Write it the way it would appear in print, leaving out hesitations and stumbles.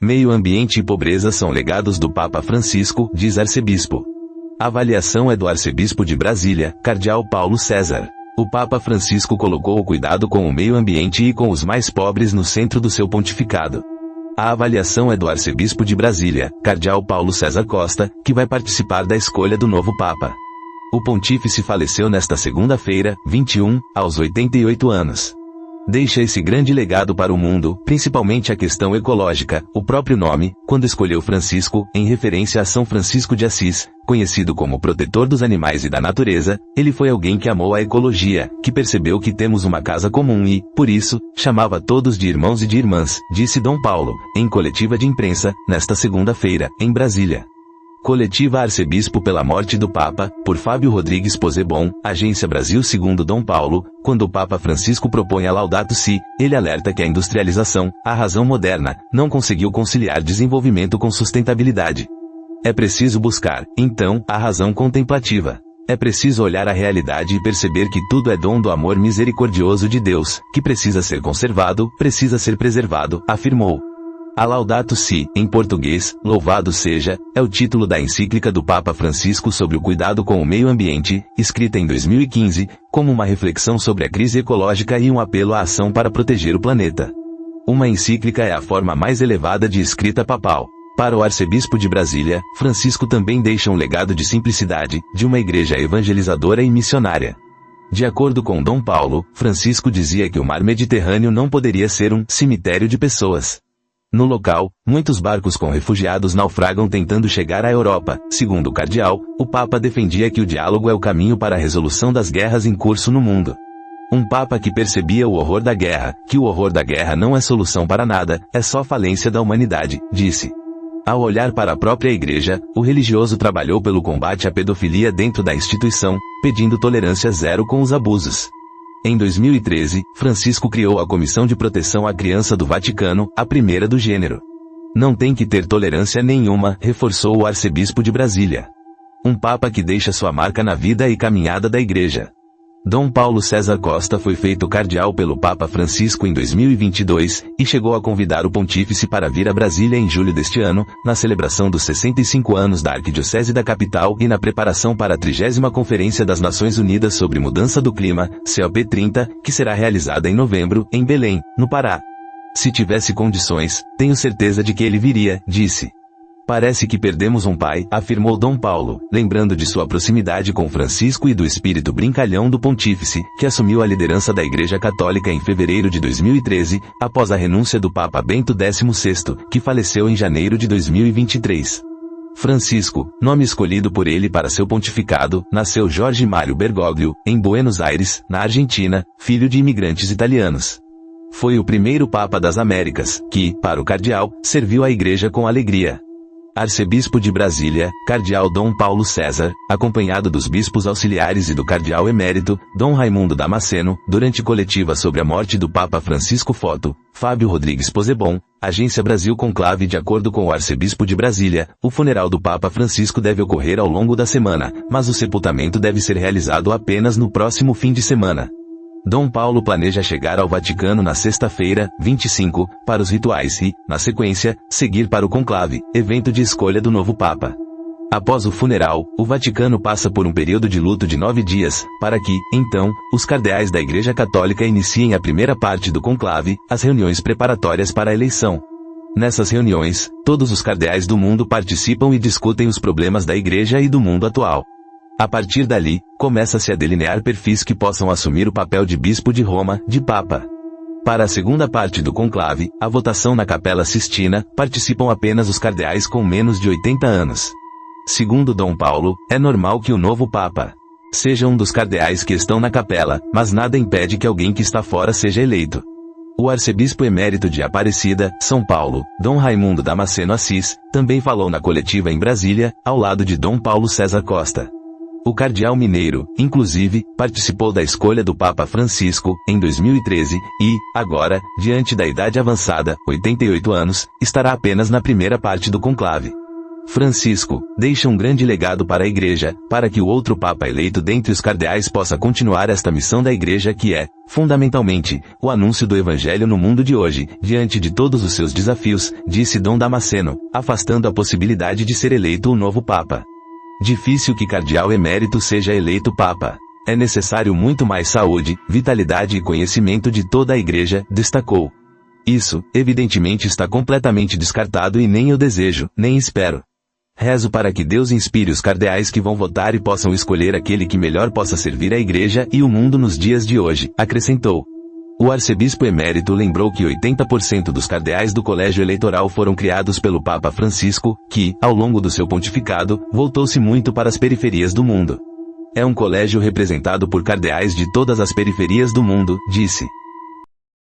Meio ambiente e pobreza são legados do Papa Francisco, diz arcebispo. A avaliação é do arcebispo de Brasília, cardeal Paulo César. O Papa Francisco colocou o cuidado com o meio ambiente e com os mais pobres no centro do seu pontificado. A avaliação é do arcebispo de Brasília, cardeal Paulo César Costa, que vai participar da escolha do novo Papa. O pontífice faleceu nesta segunda-feira, 21, aos 88 anos. Deixa esse grande legado para o mundo, principalmente a questão ecológica, o próprio nome, quando escolheu Francisco, em referência a São Francisco de Assis, conhecido como protetor dos animais e da natureza, ele foi alguém que amou a ecologia, que percebeu que temos uma casa comum e, por isso, chamava todos de irmãos e de irmãs, disse Dom Paulo, em coletiva de imprensa, nesta segunda-feira, em Brasília. Coletiva Arcebispo pela morte do Papa, por Fábio Rodrigues Pozzebon, Agência Brasil. Segundo Dom Paulo, quando o Papa Francisco propõe a Laudato Si, ele alerta que a industrialização, a razão moderna, não conseguiu conciliar desenvolvimento com sustentabilidade. É preciso buscar, então, a razão contemplativa. É preciso olhar a realidade e perceber que tudo é dom do amor misericordioso de Deus, que precisa ser conservado, precisa ser preservado, afirmou. A Laudato Si, em português, Louvado Seja, é o título da encíclica do Papa Francisco sobre o cuidado com o meio ambiente, escrita em 2015, como uma reflexão sobre a crise ecológica e um apelo à ação para proteger o planeta. Uma encíclica é a forma mais elevada de escrita papal. Para o arcebispo de Brasília, Francisco também deixa um legado de simplicidade, de uma igreja evangelizadora e missionária. De acordo com Dom Paulo, Francisco dizia que o mar Mediterrâneo não poderia ser um cemitério de pessoas. No local, muitos barcos com refugiados naufragam tentando chegar à Europa. Segundo o cardeal, o Papa defendia que o diálogo é o caminho para a resolução das guerras em curso no mundo. Um Papa que percebia o horror da guerra, que o horror da guerra não é solução para nada, é só falência da humanidade, disse. Ao olhar para a própria Igreja, o religioso trabalhou pelo combate à pedofilia dentro da instituição, pedindo tolerância zero com os abusos. Em 2013, Francisco criou a Comissão de Proteção à Criança do Vaticano, a primeira do gênero. Não tem que ter tolerância nenhuma, reforçou o arcebispo de Brasília. Um Papa que deixa sua marca na vida e caminhada da Igreja. Dom Paulo César Costa foi feito cardeal pelo Papa Francisco em 2022, e chegou a convidar o pontífice para vir a Brasília em julho deste ano, na celebração dos 65 anos da Arquidiocese da capital e na preparação para a 30ª Conferência das Nações Unidas sobre Mudança do Clima, COP30, que será realizada em novembro, em Belém, no Pará. Se tivesse condições, tenho certeza de que ele viria, disse. Parece que perdemos um pai, afirmou Dom Paulo, lembrando de sua proximidade com Francisco e do espírito brincalhão do pontífice, que assumiu a liderança da Igreja Católica em fevereiro de 2013, após a renúncia do Papa Bento XVI, que faleceu em janeiro de 2023. Francisco, nome escolhido por ele para seu pontificado, nasceu Jorge Mário Bergoglio, em Buenos Aires, na Argentina, filho de imigrantes italianos. Foi o primeiro Papa das Américas, que, para o cardeal, serviu a Igreja com alegria. Arcebispo de Brasília, cardeal Dom Paulo César, acompanhado dos bispos auxiliares e do cardeal emérito, Dom Raimundo Damasceno, durante coletiva sobre a morte do Papa Francisco. Foto, Fábio Rodrigues Pozzebon, Agência Brasil. Conclave. De acordo com o arcebispo de Brasília, o funeral do Papa Francisco deve ocorrer ao longo da semana, mas o sepultamento deve ser realizado apenas no próximo fim de semana. Dom Paulo planeja chegar ao Vaticano na sexta-feira, 25, para os rituais e, na sequência, seguir para o conclave, evento de escolha do novo Papa. Após o funeral, o Vaticano passa por um período de luto de 9 dias, para que, então, os cardeais da Igreja Católica iniciem a primeira parte do conclave, as reuniões preparatórias para a eleição. Nessas reuniões, todos os cardeais do mundo participam e discutem os problemas da Igreja e do mundo atual. A partir dali, começa-se a delinear perfis que possam assumir o papel de bispo de Roma, de Papa. Para a segunda parte do conclave, a votação na Capela Sistina, participam apenas os cardeais com menos de 80 anos. Segundo Dom Paulo, é normal que o novo Papa seja um dos cardeais que estão na capela, mas nada impede que alguém que está fora seja eleito. O arcebispo emérito de Aparecida, São Paulo, Dom Raimundo Damasceno Assis, também falou na coletiva em Brasília, ao lado de Dom Paulo César Costa. O cardeal mineiro, inclusive, participou da escolha do Papa Francisco, em 2013, e, agora, diante da idade avançada, 88 anos, estará apenas na primeira parte do conclave. Francisco deixa um grande legado para a Igreja, para que o outro Papa eleito dentre os cardeais possa continuar esta missão da Igreja que é, fundamentalmente, o anúncio do Evangelho no mundo de hoje, diante de todos os seus desafios, disse Dom Damasceno, afastando a possibilidade de ser eleito o novo Papa. Difícil que cardeal emérito seja eleito Papa. É necessário muito mais saúde, vitalidade e conhecimento de toda a Igreja, destacou. Isso, evidentemente está completamente descartado e nem eu desejo, nem espero. Rezo para que Deus inspire os cardeais que vão votar e possam escolher aquele que melhor possa servir a Igreja e o mundo nos dias de hoje, acrescentou. O arcebispo emérito lembrou que 80% dos cardeais do colégio eleitoral foram criados pelo Papa Francisco, que, ao longo do seu pontificado, voltou-se muito para as periferias do mundo. É um colégio representado por cardeais de todas as periferias do mundo, disse.